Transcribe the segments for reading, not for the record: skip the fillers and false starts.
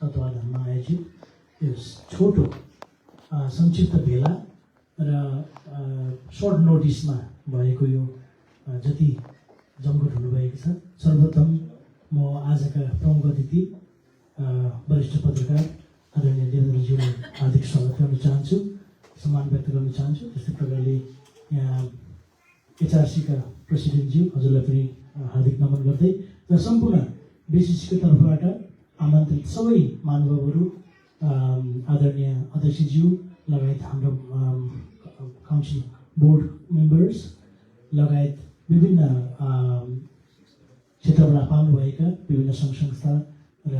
तत्त्वाधानमा आयोजित यो छोटो संक्षिप्त भेला र सर्ट नोटिसमा भएको यो जति जमघट हुनुभएको छ, सर्वप्रथम म आजका प्रमुख अतिथि वरिष्ठ पत्रकार आदरणीय देवेन्द्रज्यूलाई हार्दिक स्वागत गर्न चाहन्छु, सम्मान व्यक्त गर्न चाहन्छु। त्यस्तै प्रकारले यहाँ एचआरसीका प्रेसिडेन्टज्यू हजुरलाई पनि हार्दिक नमन गर्दै र सम्पूर्ण बिसिसीको तर्फबाट आमन्त्रित सबै महानुभावहरू, आदरणीय अध्यक्षज्यू लगायत हाम्रो काउन्सिल बोर्ड मेम्बर्स लगायत विभिन्न क्षेत्रबाट पाउनुभएका विभिन्न सङ्घ संस्था र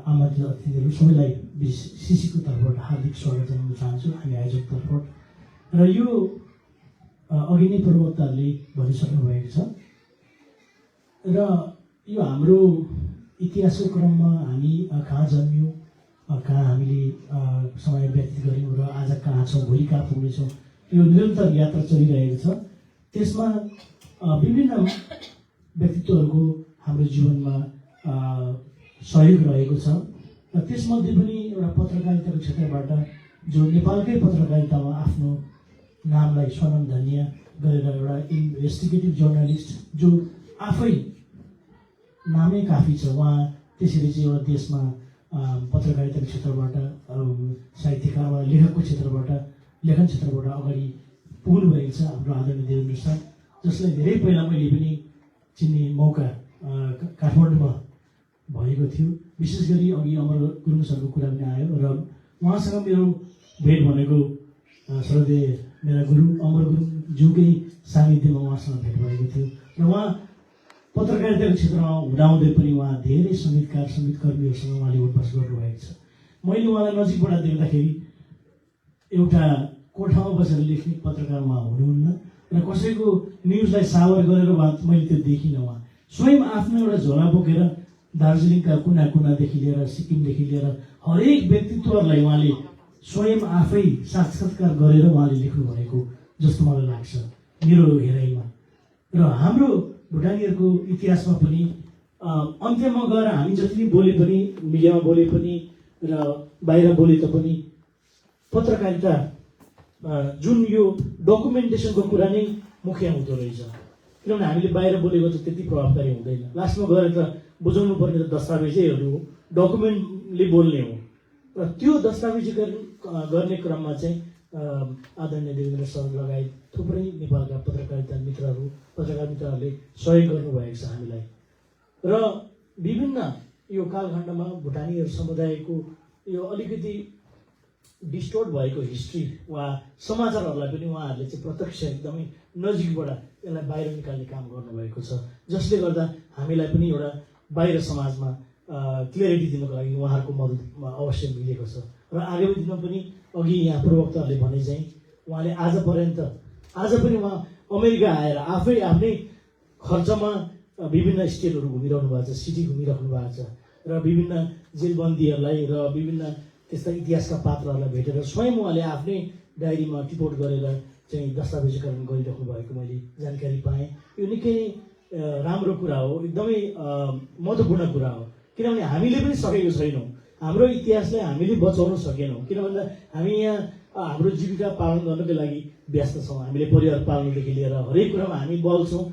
आमन्त्रित अतिथिहरू सबैलाई बिसिसीको तर्फबाट हार्दिक स्वागत जनाउन चाहन्छु हामी आयोजक तर्फबाट। र यो अघि नै प्रवक्ताहरूले भनिसक्नु भएको छ र यो हाम्रो इतिहासको क्रममा हामी कहाँ जन्मियौँ, कहाँ हामीले समय व्यतीत गऱ्यौँ र आज कहाँ छौँ, भोलि कहाँ पुग्नेछौँ, यो निरन्तर यात्रा चलिरहेको छ। त्यसमा विभिन्न व्यक्तित्वहरूको हाम्रो जीवनमा सहयोग रहेको छ र त्यसमध्ये पनि एउटा पत्रकारिताको क्षेत्रबाट जो नेपालकै पत्रकारितामा आफ्नो नामलाई स्वनामधन्य गरेर एउटा इन्भेस्टिगेटिभ जर्नलिस्ट जो आफै नामै काफी छ, उहाँ त्यसरी चाहिँ एउटा देशमा पत्रकारिताको क्षेत्रबाट साहित्यकार लेखकको क्षेत्रबाट लेखन क्षेत्रबाट अगाडि पुग्नु भएको छ हाम्रो आदरणीय देवेन्द्र सर, जसलाई धेरै पहिला मैले पनि चिन्ने मौका काठमाडौँमा भएको थियो। विशेष गरी अघि अमर गुरुङ सरको कुरा पनि आयो र उहाँसँग मेरो भेट भनेको श्रद्धेय मेरा गुरु अमर गुरुङज्यूकै सान्निध्यमा उहाँसँग भेट भएको थियो र उहाँ पत्रकारिताको क्षेत्रमा हुँदाहुँदै पनि उहाँ धेरै सङ्गीतकर्मीहरूसँग उहाँले उठबस गर्नुभएको छ। मैले उहाँलाई नजिकबाट देख्दाखेरि एउटा कोठामा बसेर लेख्ने पत्रकार उहाँ हुनुहुन्न र कसैको न्युजलाई सावर गरेर मैले त्यो देखिनँ। उहाँ स्वयं आफ्नो एउटा झोला बोकेर दार्जिलिङका कुना कुनादेखि लिएर सिक्किमदेखि लिएर हरेक व्यक्तित्वहरूलाई उहाँले स्वयं आफै साक्षात्कार गरेर उहाँले लेख्नु भएको जस्तो मलाई लाग्छ मेरो हेराइमा। र हाम्रो भुटानीहरूको इतिहासमा पनि अन्त्यमा गएर हामी जति नै बोले पनि, मिडियामा बोले पनि र बाहिर बोले तापनि पत्रकारिता जुन यो डकुमेन्टेसनको कुरा नै मुख्य हुँदो रहेछ। किनभने हामीले बाहिर बोलेको त त्यति प्रभावकारी हुँदैन, लास्टमा गएर त बुझाउनु पर्ने त दस्तावेजैहरू हो, डकुमेन्टले बोल्ने हो र त्यो दस्तावेजीकरण गर्ने क्रममा चाहिँ आदरणीय देवेन्द्र सर लगायत थुप्रै नेपालका पत्रकारिता मित्रहरूले सहयोग गर्नुभएको छ हामीलाई। र विभिन्न यो कालखण्डमा भुटानीहरू समुदायको यो अलिकति डिस्टोर्ट भएको हिस्ट्री वा समाचारहरूलाई पनि उहाँहरूले चाहिँ प्रत्यक्ष एकदमै नजिकबाट यसलाई बाहिर निकाल्ने काम गर्नुभएको छ, जसले गर्दा हामीलाई पनि एउटा बाहिर समाजमा क्लियरिटी दिनको लागि उहाँहरूको मद्दत अवश्य मिलेको छ। र आगामी दिनमा पनि अघि यहाँ प्रवक्ताहरूले भने चाहिँ उहाँले आज पनि उहाँ अमेरिका आएर आफै आफ्नै खर्चमा विभिन्न स्टेटहरू घुमिरहनु भएको छ, सिटी घुमिराख्नु भएको छ र विभिन्न जेलबन्दीहरूलाई र विभिन्न त्यस्ता इतिहासका पात्रहरूलाई भेटेर स्वयं उहाँले आफ्नै डायरीमा टिपोट गरेर चाहिँ दस्तावेजीकरण गरिराख्नु भएको मैले जानकारी पाएँ। यो निकै राम्रो कुरा हो, एकदमै महत्त्वपूर्ण कुरा हो, किनभने हामीले पनि सकेको छैनौँ, हाम्रो इतिहासलाई हामीले बचाउन सकेनौँ। किनभने हामी यहाँ हाम्रो जीविका पालन गर्नको लागि व्यस्त छौँ, हामीले परिवार पाल्नुदेखि लिएर हरेक कुरामा हामी बल्छौँ,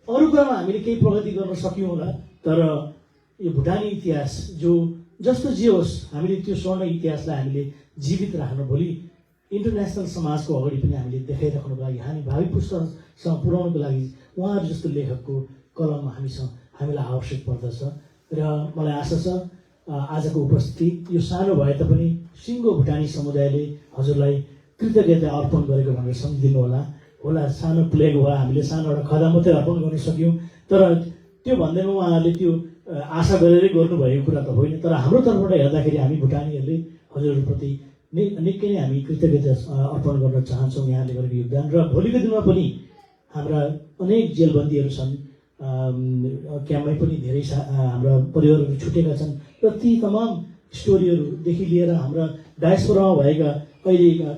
अरू कुरामा हामीले केही प्रगति गर्न सक्यौँ होला, तर यो भुटानी इतिहास जो जस्तो जे होस् हामीले त्यो स्वर्ण इतिहासलाई हामीले जीवित राख्न भोलि इन्टरनेसनल समाजको अगाडि पनि हामीले देखाइराख्नुको लागि हामी भावी पुस्तासँग पुर्याउनुको लागि उहाँहरू जस्तो लेखकको कलम हामीलाई आवश्यक पर्दछ। र मलाई आशा छ आजको उपस्थिति यो सानो भए तापनि सिङ्गो भुटानी समुदायले हजुरलाई कृतज्ञता अर्पण गरेको भनेर सम्झिदिनु होला। सानो प्लेग भयो, हामीले सानो एउटा खदा मात्रै अर्पण गर्न सक्यौँ, तर त्यो भन्दैमा उहाँहरूले त्यो आशा गरेरै गर्नुभएको कुरा त होइन, तर हाम्रो तर्फबाट हेर्दाखेरि हामी भुटानीहरूले हजुरहरूप्रति निकै नै हामी कृतज्ञता अर्पण गर्न चाहन्छौँ यहाँले गरेको योगदान। र भोलिको दिनमा पनि हाम्रा अनेक जेलबन्दीहरू छन्, क्याम्पमै पनि धेरै हाम्रा परिवारहरू छुटेका छन् र ती तमाम स्टोरीहरूदेखि लिएर हाम्रा डायस्पोरामा भएका अहिलेका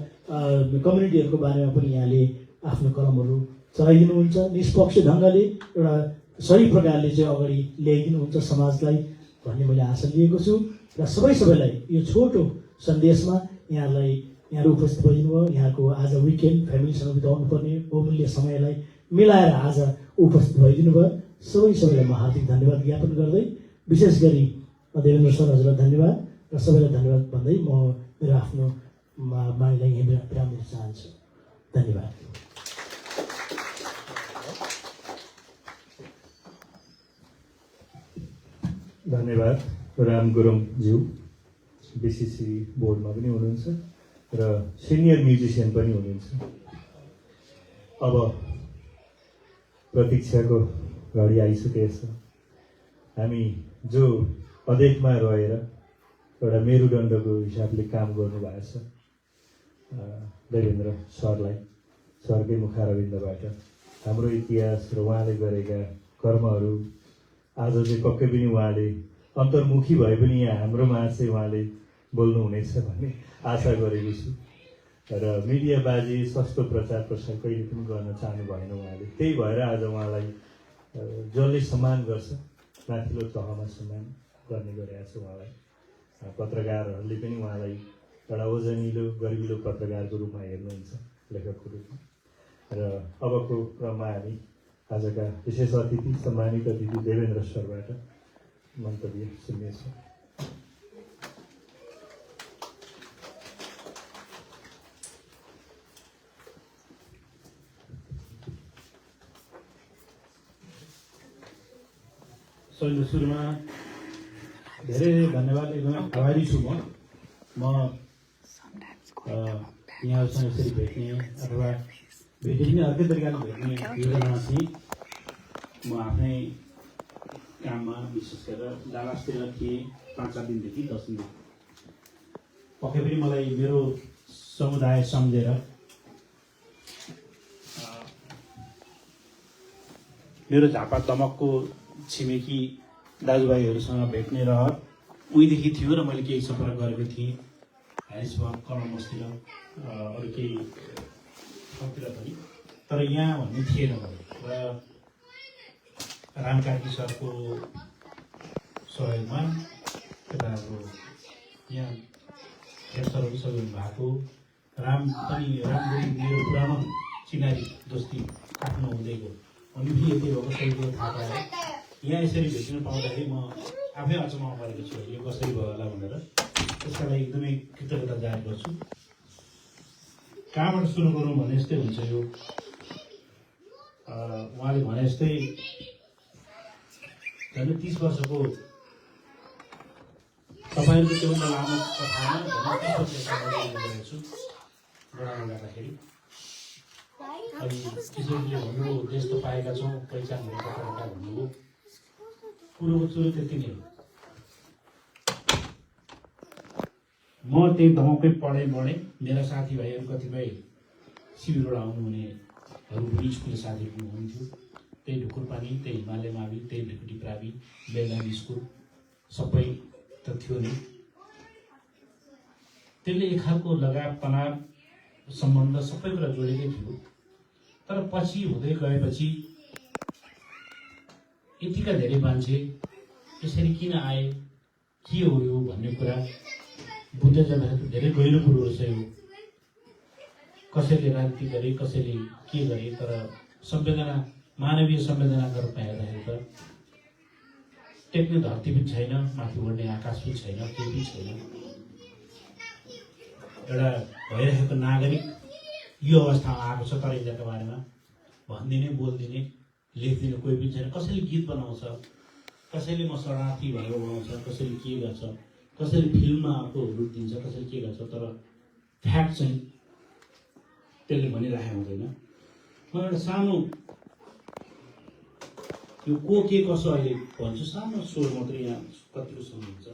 कम्युनिटीहरूको बारेमा पनि यहाँले आफ्नो कलमहरू चलाइदिनुहुन्छ, निष्पक्ष ढङ्गले एउटा सही प्रकारले चाहिँ अगाडि ल्याइदिनुहुन्छ समाजलाई भन्ने मैले आशा लिएको छु र सबैलाई यो छोटो सन्देशमा यहाँहरू उपस्थित भइदिनुभयो। यहाँको आज विकेन्ड फ्यामिलीसँग बिताउनुपर्ने बहुमूल्य समयलाई मिलाएर आज उपस्थित भइदिनु भयो। सबैलाई म हार्दिक धन्यवाद ज्ञापन गर्दै विशेष गरी देवेन्द्र सर हजुरलाई धन्यवाद र सबैलाई धन्यवाद भन्दै म मेरो आफ्नो बाणीलाई यहीँ विराम दिन चाहन्छु। धन्यवाद। धन्यवाद राम गुरुङज्यू, बीसीसी बोर्डमा पनि हुनुहुन्छ र सिनियर म्युजिसियन पनि हुनुहुन्छ। अब प्रतीक्षाको घडी आइसकेको छ। हामी जो अदेकमा रहेर एउटा मेरुदण्डको हिसाबले काम गर्नुभएको छ देवेन्द्र सरलाई सरकै मुखारविन्दबाट हाम्रो इतिहास र उहाँले गरेका कर्महरू आज चाहिँ पक्कै पनि उहाँले अन्तर्मुखी भए पनि यहाँ हाम्रोमा चाहिँ उहाँले बोल्नुहुनेछ भन्ने आशा गरेको छु। र मिडियाबाजी सस्तो प्रचार प्रसार कहिले पनि गर्न चाहनु भएन उहाँले। त्यही भएर आज उहाँलाई जसले सम्मान गर्छ माथिल्लो तहमा सम्मान गर्ने गरेका छ उहाँलाई। पत्रकारहरूले पनि उहाँलाई एउटा ओजनिलो गरिलो पत्रकारको रूपमा हेर्नुहुन्छ, लेखकको रूपमा। र अबको क्रममा हामी आजका विशेष अतिथि सम्मानित अतिथि देवेन्द्र सरबाट मन्तव्य सुन्नेछौँ। सुरुमा धेरै धन्यवाद, एकदमै आभारी छु म यहाँहरूसँग यसरी भेट्ने अथवा भेटे पनि अर्कै तरिकाले भेट्ने योजना चाहिँ म आफ्नै काममा विशेष गरेर डालासतिर थिएँ 5-4 दिनदेखि 10 दिन। पक्कै पनि मलाई मेरो समुदाय सम्झेर मेरो झापा दमकको छिमेकी दाजुभाइहरूसँग भेट्ने रहर उहीँदेखि थियो र मैले केही सम्पर्क गरेको थिएँ ह्यारिसबर्ग, कलम्बसतिर, अरू केही ठाउँतिर पनि। तर यहाँ भन्ने थिएन र राम कार्की सरको सहयोगमा केटाहरू यहाँ खेतसरहरू सबै हुनुभएको, राम पनि मेरो पुरानो चिनारी दोस्ती आफ्नो हुँदैको अनि पनि यति भएको सबै कुरो थाहा पाएर यहाँ यसरी भेट्न पाउँदाखेरि म आफै अचम्म परेको छु यो कसरी भयो होला भनेर। त्यसका लागि एकदमै कृतज्ञता जाहेर गर्छु। कहाँबाट सुरु गरौँ भने यस्तै हुन्छ यो उहाँले भने जस्तै झन् 30 वर्षको तपाईँहरूको त्योभन्दा लामो कथामा गरेको छु बढाउन जाँदाखेरि। अनि किशोरले हाम्रो देश त पाएका छौँ, पहिचान हुने पत्रकार भन्नुभयो। कुरोको सुरु त्यति नै हो। म त्यही दमकमै बढेँ। मेरा साथीभाइहरू कतिपय शिविरबाट आउनुहुनेहरू पनि स्कुल साथीहरू हुनुहुन्थ्यो। त्यही ढुकुरपानी, त्यही हिमालय मावि, त्यही भिकुटी प्रावि, बेलगामी स्कुल सबै त थियो नै। त्यसले एक खालको लगाव तनाव सम्बन्ध सबै कुरा जोडेकै थियो। तर पछि हुँदै गएपछि यतिका धेरै मान्छे यसरी किन आए, के हो यो भन्ने कुरा बुझ्दै जाँदाखेरि धेरै गहिरो कुरोहरू छ यो। कसैले राजनीति गरे, कसैले के गरे, तर संवेदना, मानवीय संवेदनाका रूपमा हेर्दाखेरि त टेक्ने धरती पनि छैन, माथि बढ्ने आकाश पनि छैन, केही पनि छैन। एउटा भइरहेको नागरिक यो अवस्थामा आएको छ। तर यिनीहरूको बारेमा भनिदिने, बोलिदिने, लेखिदिने कोही पनि छैन। कसैले गीत बनाउँछ, कसैले म शरणार्थी भनेर बनाउँछ, कसैले के गर्छ, कसैले फिल्ममा आएको रुट दिन्छ, कसैले के गर्छ। तर फ्याक्ट चाहिँ त्यसले भनिराखेको हुँदैन। म एउटा सानो यो को के कसो अहिले भन्छु, सानो स्वर मात्रै यहाँ कतिको सुन्नुहुन्छ।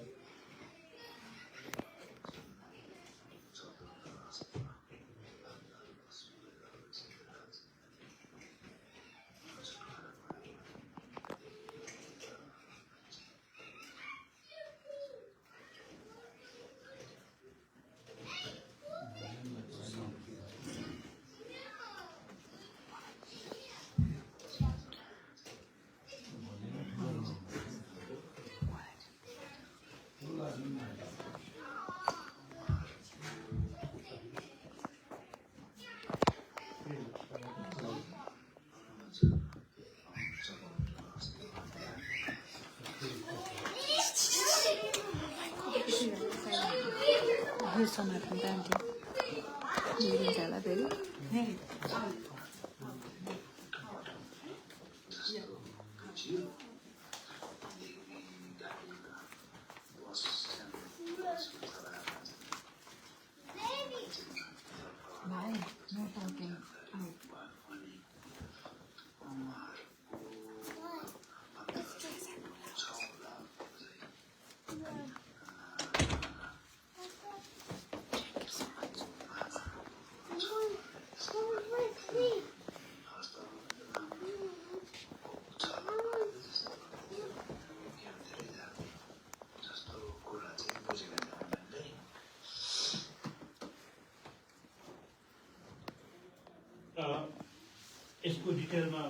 यो सनातन गान्धी बिग्रिन्छ होला फेरि यसको डिटेलमा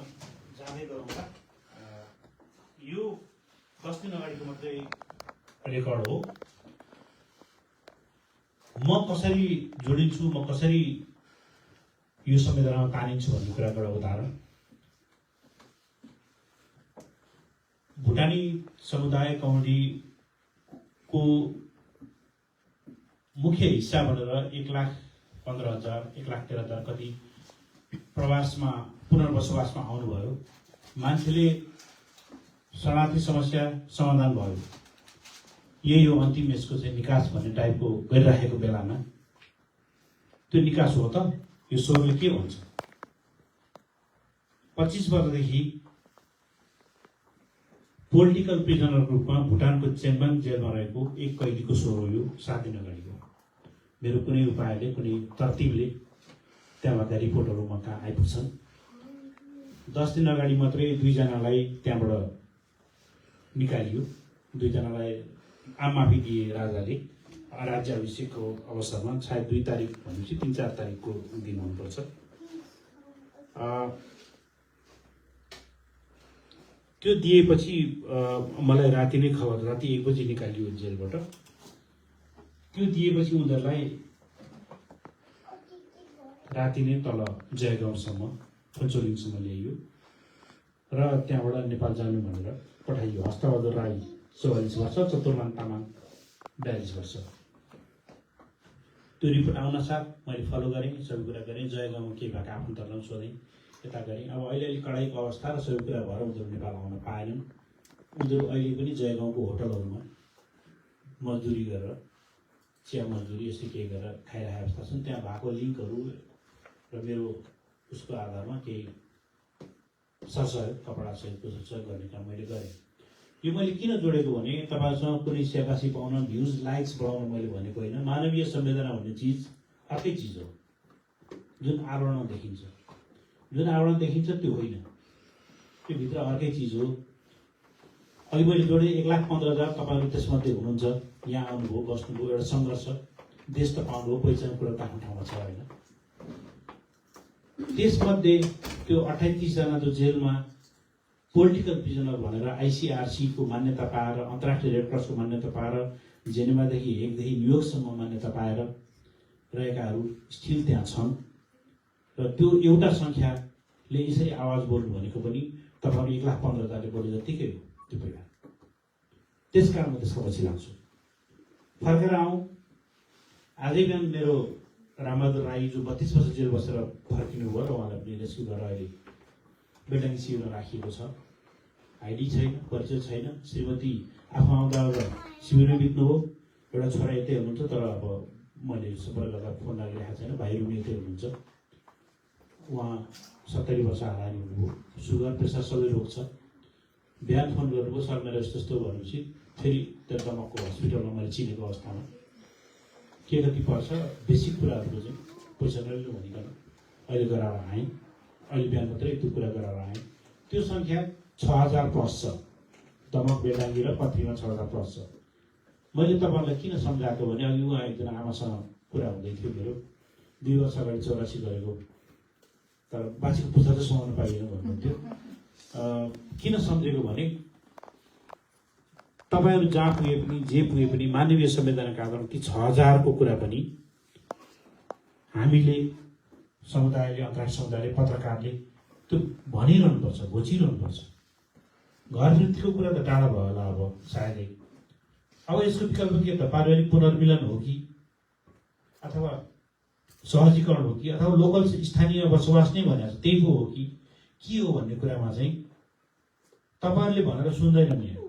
जाँदै गरौँला। यो 10 दिन अगाडिको मात्रै रेकर्ड हो। म कसरी जोडिन्छु, म कसरी यो संविधानमा तानिन्छु भन्ने कुराको एउटा उदाहरण। भुटानी समुदाय कम्युनिटीको मुख्य हिस्सा भनेर 1,15,000 1,13,000 कति प्रवासमा पुनर्बसोबासमा आउनुभयो। मान्छेले शरणार्थी समस्या समाधान भयो, यही हो अन्तिम यसको चाहिँ निकास भन्ने टाइपको गरिराखेको बेलामा त्यो निकास हो त? यो स्वरले के भन्छ? 25 वर्षदेखि पोलिटिकल प्रिजनरको रूपमा भुटानको चेम्बन जेलमा रहेको एक कैदीको स्वर हो यो 7 दिन अगाडिको। मेरो कुनै उपायले, कुनै तरतिबले त्यहाँबाट रिपोर्टहरू म कहाँ आइपुग्छन्। 10 दिन अगाडि मात्रै 2 जनालाई त्यहाँबाट निकालियो। 2 जनालाई माफी दिए राजाले राज्य अभिषेकको अवसरमा। सायद 2 तारिक भनेपछि 3-4 तारिकको दिन हुनुपर्छ। त्यो दिएपछि मलाई राति नै खबर, राति 1 बजी निकालियो जेलबाट। त्यो दिएपछि उनीहरूलाई राति नै तल जयगाउँसम्म, फुन्चोलिङसम्म ल्याइयो र त्यहाँबाट नेपाल जानु भनेर पठाइयो। हस्तबहादुर राई 44 वर्ष, चतुर्मान तामाङ 42 वर्ष। त्यो रिपोर्ट आउन साथ मैले फलो गरेँ, सबै कुरा गरेँ। जयगाउँमा के भएको आफन्तहरूलाई सोधेँ, यता गरेँ। अब अहिले कडाइको अवस्था र सबै कुरा भएर उनीहरू नेपाल आउन पाएनन्। उनीहरू अहिले पनि जयगाउँको होटलहरूमा मजदुरी गरेर, चिया मजदुरी यस्तै केही गरेर खाइरहेका अवस्था छन्। त्यहाँ भएको लिङ्कहरू र मेरो उसको आधारमा केही सरसहयोग, कपडा सहितको सरसहयोग गर्ने काम मैले गरेँ। यो मैले किन जोडेको भने तपाईँसँग कुनै स्याबासी पाउन, भ्युज, लाइक्स बढाउन मैले भनेको होइन। मानवीय संवेदना भन्ने चिज अर्कै चिज हो, जुन आवरणमा देखिन्छ। जुन आवरण देखिन्छ त्यो होइन, त्यो भित्र अर्कै चिज हो। अघि मैले जोडेँ 1,15,000 तपाईँहरू त्यसमध्ये हुनुहुन्छ। यहाँ आउनुभयो, बस्नुभयो, एउटा सङ्घर्ष, देश त पाउनुभयो, पहिचान कुरा त आफ्नो ठाउँमा छ होइन। त्यसमध्ये त्यो 28-30 जना जो जेलमा पोलिटिकल प्रिजनर भनेर ICRC को मान्यता पाएर, अन्तर्राष्ट्रिय रेड क्रसको मान्यता पाएर, जेनेभादेखि हेगदेखि न्युयोर्कसम्म मान्यता पाएर रहेकाहरू स्टिल त्यहाँ छन्। र त्यो एउटा सङ्ख्याले यसरी आवाज बोल्नु भनेको पनि तपाईँहरू 1,15,000ले बोले जत्तिकै हो त्यो बेला। त्यसकारण म त्यसको पछि लाग्छु। फर्केर आउँ। आजै बिहान मेरो रामबहादुर राई जो 32 वर्ष जेल बसेर फर्किनु भयो र उहाँलाई पनि रेस्क्यु गरेर अहिले बेटाङ सियुमा राखिएको छ। आइडी छैन, परिचय छैन। श्रीमती आफू आउँदा शिविरमा बित्नु हो। एउटा छोरा यतै हुनुहुन्छ, तर अब मैले सम्पर्क गर्दा फोन लागिरहेको छैन। भाइ रुनी यतै हुनुहुन्छ। उहाँ 70 वर्ष हारानी हुनुभयो। सुगर, प्रेसर सबै रोग छ। बिहान फोन गर्नुभयो, सर मेरो यस्तो यस्तो भनेपछि फेरि त्यो दमकको हस्पिटलमा मैले चिनेको अवस्थामा के कति पर्छ बेसिक कुराहरूको चाहिँ पैसा नलिनु भनिकन अहिले गराएर आएँ। अहिले बिहान मात्रै त्यो कुरा गराएर आएँ। त्यो सङ्ख्या 6,000 प्लस छ। दमक, बेलाङ्गी र पत्रीमा 6,000 प्लस छ। मैले तपाईँहरूलाई किन सम्झाएको भने अघि उहाँ एकजना आमासँग कुरा हुँदै थियो मेरो। 2 वर्ष अगाडि 84 गरेको, तर बाछीको पुस्ता चाहिँ सुहाउन पाइएन भन्नुहुन्थ्यो। किन सम्झेको भने तपाईँहरू जहाँ पुगे पनि, जे पुगे पनि मानवीय संवेदनाका आधारमा ती 6,000 को कुरा पनि हामीले, समुदायले, अन्तर्राष्ट्रिय समुदायले, पत्रकारले त्यो भनिरहनुपर्छ, घोचिरहनुपर्छ। घरभित्रको कुरा त टाढा भयो होला अब सायदै। अब यसको विकल्प के त? पारिवारिक पुनर्मिलन हो कि अथवा सहजीकरण हो कि अथवा लोकल स्थानीय बसोबास नै भनेको छ त्यही पो हो कि के हो भन्ने कुरामा चाहिँ तपाईँहरूले भनेर सुन्दैनन् यहाँ,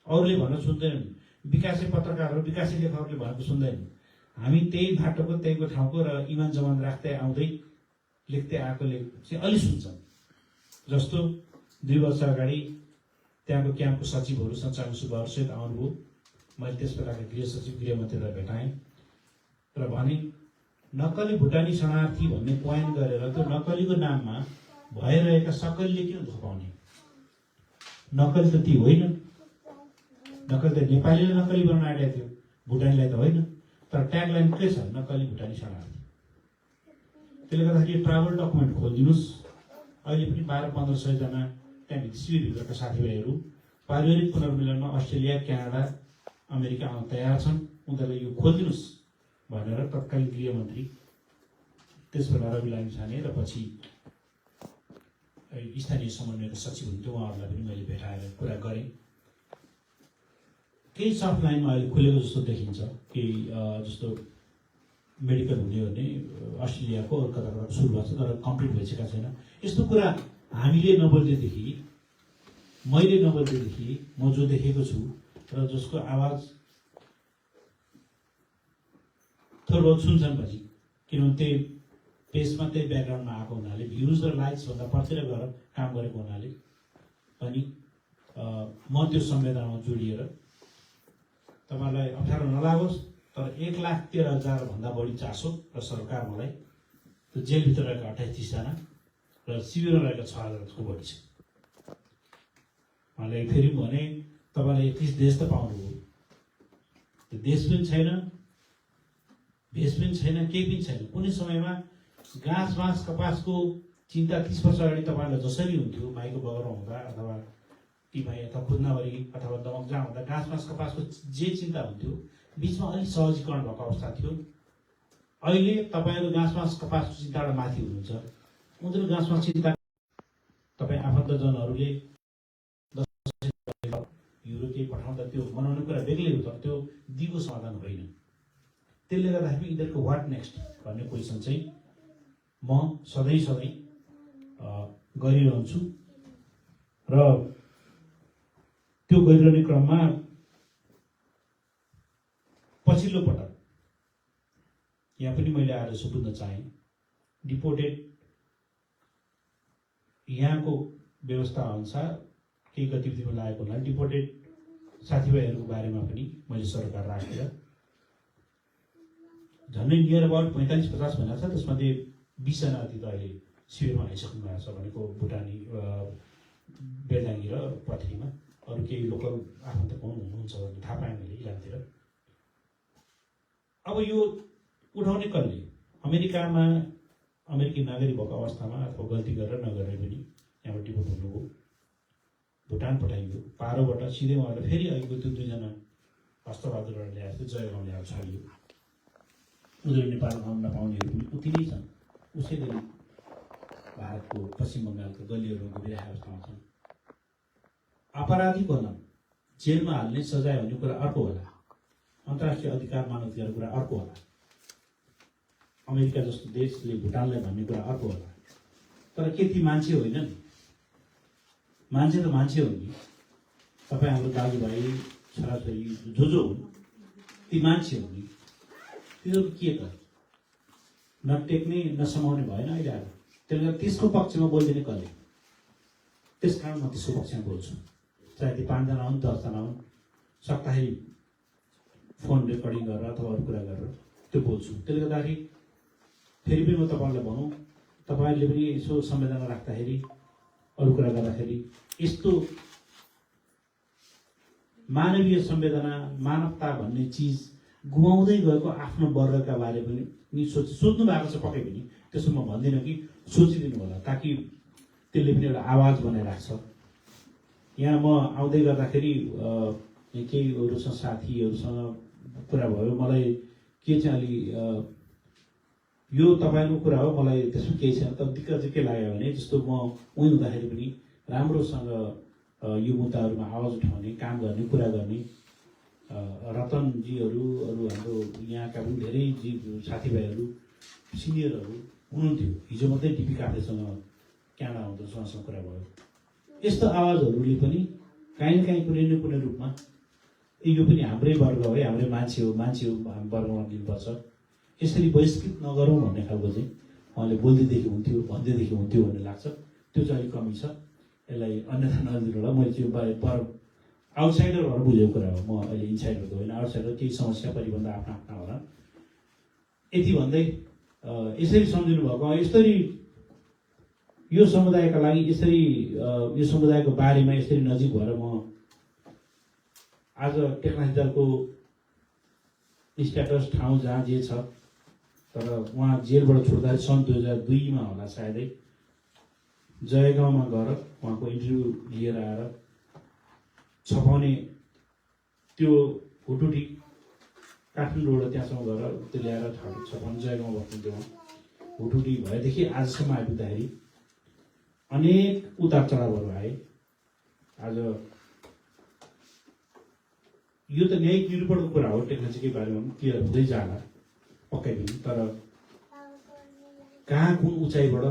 अरूले भनेर सुन्दैनन्, विकासे पत्रकारहरू विकासे लेखकहरूले भनेको सुन्दैनन्। हामी त्यही बाटोको त्यहीको ठाउँको र इमान जमान राख्दै आउँदै लेख्दै आएकोले चाहिँ अलि सुन्छन्। जस्तो 2 वर्ष अगाडि त्यहाँको क्याम्पको सचिवहरू सञ्चालन सुब्बाहरूसहित आउनुभयो। मैले त्यस बेलाका गृह सचिव गृहमन्त्रीलाई भेटाएँ र भने नक्कली भुटानी शरणार्थी भन्ने पोइन्ट गरेर त्यो नक्कलीको नाममा भइरहेका सक्कलीले किन धोकाउने? नक्कली त ती होइन, नक्कली त नेपालीले नक्कली बनाउन आँटेको थियो, भुटानीलाई त होइन। तर ट्यागलाइन के छ? नक्कली भुटानी शरणार्थी। त्यसले गर्दाखेरि ट्राभल डकुमेन्ट खोलिदिनुहोस्। अहिले पनि 1200-1500 जना त्यहाँभित्र शिविरभित्रका साथीभाइहरू पारिवारिक पुनर्मिलनमा अस्ट्रेलिया, क्यानाडा, अमेरिका आउन तयार छन्, उनीहरूलाई यो खोलिदिनुहोस् भनेर तत्कालीन गृहमन्त्री त्यसबेला रवि लामिछाने र पछि स्थानीय समन्वयका सचिव हुन्थ्यो उहाँहरूलाई पनि मैले भेटाएर कुरा गरेँ। केही सफ्ट लाइनमा अहिले खुलेको जस्तो देखिन्छ, केही जस्तो मेडिकल हुने हो भने अस्ट्रेलियाको अरू कता कता सुरु भएको छ तर कम्प्लिट भइसकेको छैन। यस्तो कुरा हामीले नबोल्दैदेखि, मैले नबोल्दैदेखि म जो देखेको छु र जसको आवाज थोरै बहुत सुन्छन् पछि, किनभने त्यही पेसमा त्यही ब्याकग्राउन्डमा आएको हुनाले, भ्युज र लाइक्सभन्दा पछिर गएर काम गरेको हुनाले पनि म त्यो संवेदनामा जोडिएर तपाईँलाई अप्ठ्यारो नलागोस्, तर 1,13,000 भन्दा बढी चासो र सरकार मलाई त्यो जेलभित्र रहेका 28 जना र शिविरमा रहेका 6,000को बढी छ। उहाँलाई फेरि भने तपाईँलाई 31 देश त पाउनुभयो, त्यो देश पनि छैन, भेष पनि छैन, केही पनि छैन। कुनै समयमा घाँस बाँस कपासको चिन्ता 30 वर्ष अगाडि तपाईँहरूलाई जसरी हुन्थ्यो माईको बगरमा हुँदा अथवा टिमाई अथवा खुद्नावरी अथवा दमक जहाँ हुँदा घाँस बाँस कपासको जे चिन्ता हुन्थ्यो बिचमा अलिक सहजीकरण भएको अवस्था थियो। अहिले तपाईँहरू घाँस बाँस कपासको चिन्ताबाट माथि हुनुहुन्छ। उनीहरू घाँस बाँस चिन्ता तपाईँ आफन्तजनहरूले युरो केही पठाउँदा त्यो बनाउने कुरा बेग्लै हो, तर त्यो दिगो समाधान होइन। त्यसले गर्दाखेरि यिनीहरूको वाट नेक्स्ट भन्ने क्वेसन चाहिँ म सधैँ गरिरहन्छु र त्यो गरिरहने क्रममा पछिल्लो पटक यहाँ पनि मैले आएर बुझ्न चाहेँ, डिपोर्टेड यहाँको व्यवस्था अनुसार केही गतिविधिमा लागेको हुनाले डिपोर्टेड साथीभाइहरूको बारेमा पनि मैले सरकार राखेर झन्डै नियर अबाउट 45-50 भनेको छ, त्यसमध्ये 20 जना अति त अहिले शिविरमा आइसक्नु भएको छ भनेको भुटानी, बेदाङ्गी र पथरीमा। अरू केही लोकल आफन्त हुनुहुन्छ भन्ने थाहा पाएँ मैले इलामतिर। अब यो उठाउने कसले? अमेरिकामा अमेरिकी नागरिक भएको अवस्थामा अथवा गल्ती गरेर नगरेर पनि यहाँबाट डिपोर्ट हुनुभयो, भुटान पठाइयो, पारोबाट सिधै उहाँलाई फेरि अहिलेको त्यो 2 जना हस्तबहादुरहरू ल्याएको थियो, जयगाउँ ल्याएर छाडियो। उनीहरू नेपाल आउन नपाउनेहरू पनि उति नै छन्, उसै गरी भारतको पश्चिम बङ्गालको गल्लीहरू घुमिरहेको अवस्थामा छन्। अपराधीको होला जेलमा हाल्ने सजाय हुने कुरा अर्को होला, अन्तर्राष्ट्रिय अधिकार मानव अधिकारको कुरा अर्को होला, अमेरिका जस्तो देशले भुटानलाई भन्ने कुरा अर्को होला। तर के ती मान्छे होइनन्? मान्छे त मान्छे हो नि। तपाईँ हाम्रो दाजुभाइ छोराछोरी जो हुन् ती मान्छे हो नि। तिनीहरूको के त नटेक्ने नसमाउने भएन अहिले आएर। त्यसले गर्दा त्यसको पक्षमा बोलिदिने कसले? त्यस कारण म त्यसको पक्षमा बोल्छु। चाहे ती 5 जना हुन् 10 जना हुन्, सक्दाखेरि फोन रेकर्डिङ गरेर अथवा अरू कुरा गरेर त्यो बोल्छु। त्यसले गर्दाखेरि फेरि पनि म तपाईँहरूलाई भनौँ, तपाईँहरूले पनि यसो संवेदना राख्दाखेरि अरू कुरा गर्दाखेरि यस्तो मानवीय संवेदना, मानवता भन्ने चिज गुमाउँदै गएको आफ्नो वर्गका बारे पनि सोच्नु भएको छ पक्कै पनि। त्यसो म भन्दिनँ कि सोचिदिनु होला, ताकि त्यसले पनि एउटा आवाज बनाइराख्छ। यहाँ म आउँदै गर्दाखेरि केही अरूसँग साथीहरूसँग कुरा भयो, मलाई के चाहिँ अलि यो तपाईँको कुरा हो, मलाई त्यसमा केही छैन, तर दिक्कत चाहिँ के लाग्यो भने जस्तो म उहीँ हुँदाखेरि पनि राम्रोसँग यो मुद्दाहरूमा आवाज उठाउने, काम गर्ने, कुरा गर्ने रतनजीहरू अरू हाम्रो यहाँका पनि धेरै साथीभाइहरू सिनियरहरू हुनुहुन्थ्यो। हिजो मात्रै डिपी कार्तेसँग क्यानाडा आउँदा उहाँसँग कुरा भयो। यस्तो आवाजहरूले पनि काहीँ न काहीँ कुनै न कुनै रूपमा यो पनि हाम्रै वर्ग हो, हाम्रै मान्छे हो हामी वर्गमा लिनुपर्छ, यसरी बहिष्कृत नगरौँ भन्ने खालको चाहिँ उहाँले बोल्दैदेखि हुन्थ्यो, भन्दैदेखि हुन्थ्यो भन्ने लाग्छ। त्यो चाहिँ अलिक कमी छ, यसलाई अन्यथा नलिदिनु होला। मैले त्यो पर आउटसाइडर भएर बुझेको कुरा हो, म अहिले इनसाइडर त होइन। आउटसाइडर केही समस्या परिबन्ध आफ्ना आफ्ना होला। यति भन्दै यसरी सम्झिनु भएको, यसरी यो समुदायका लागि यसरी यो समुदायको बारेमा यसरी नजिक भएर म आज टेक्नाफी दलको स्ट्याटस ठाउँ जहाँ जे छ, तर उहाँ जेलबाट छुट्दा सन् 2002 होला सायदै जयगाउँमा गएर उहाँको इन्टरभ्यू लिएर आएर छपाउने त्यो हुटुटी काठमाडौँबाट त्यहाँसम्म गएर त्यो ल्याएर छपाउने जयगाउँमा बस्नुहुन्थ्यो। हुटुटी भएदेखि आजसम्म आइपुग्दाखेरि अनेक उतार चढावहरू आए। आज यो त न्यायिक निरूपणको कुरा हो, टेक्नोलोजीकै बारेमा पनि क्लियर हुँदै जाला पक्कै पनि। तर कहाँ कुन उचाइबाट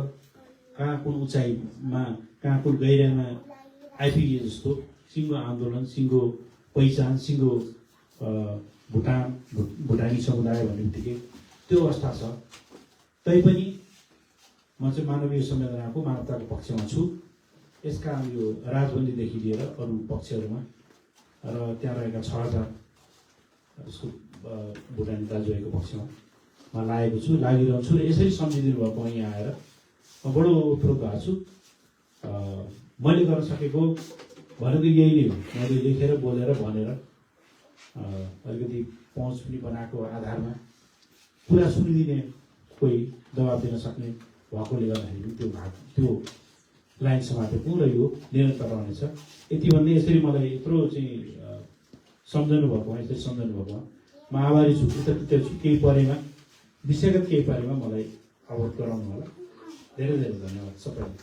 कहाँ कुन उचाइमा कहाँ कुन गहिराइमा आइपुगे जस्तो सिङ्गो आन्दोलन, सिङ्गो पहिचान, सिङ्गो भुटानी समुदाय भन्ने बित्तिकै त्यो अवस्था छ। तैपनि म चाहिँ मानवीय संवेदनाको मानवताको पक्षमा छु। यसका यो राजबन्दीदेखि लिएर अरू पक्षहरूमा र त्यहाँ रहेका 6000 उसको भुटानी दाजुभाइको पक्षमा म लागेको छु, लागिरहन्छु। र यसरी सम्झिदिनु भएको यहाँ आएर म बडो ओतप्रोत भएको छु। मैले गर्न सकेको भनेको यही नै हो। मैले लेखेर बोलेर भनेर अलिकति पहुँच पनि बनाएको आधारमा कुरा सुनिदिने कोही दबाब दिन सक्ने भएकोले गर्दाखेरि त्यो लाइन समातेको र यो निरन्तर रहनेछ। यति भन्दै यसरी मलाई यत्रो चाहिँ सम्झनु भएको, यसरी सम्झनु भएको म आभारी छु, कृतज्ञ छु। केही परेमा विषयगत केही परेमा मलाई अवगत गराउनु होला। धेरै धेरै धन्यवाद सबैलाई।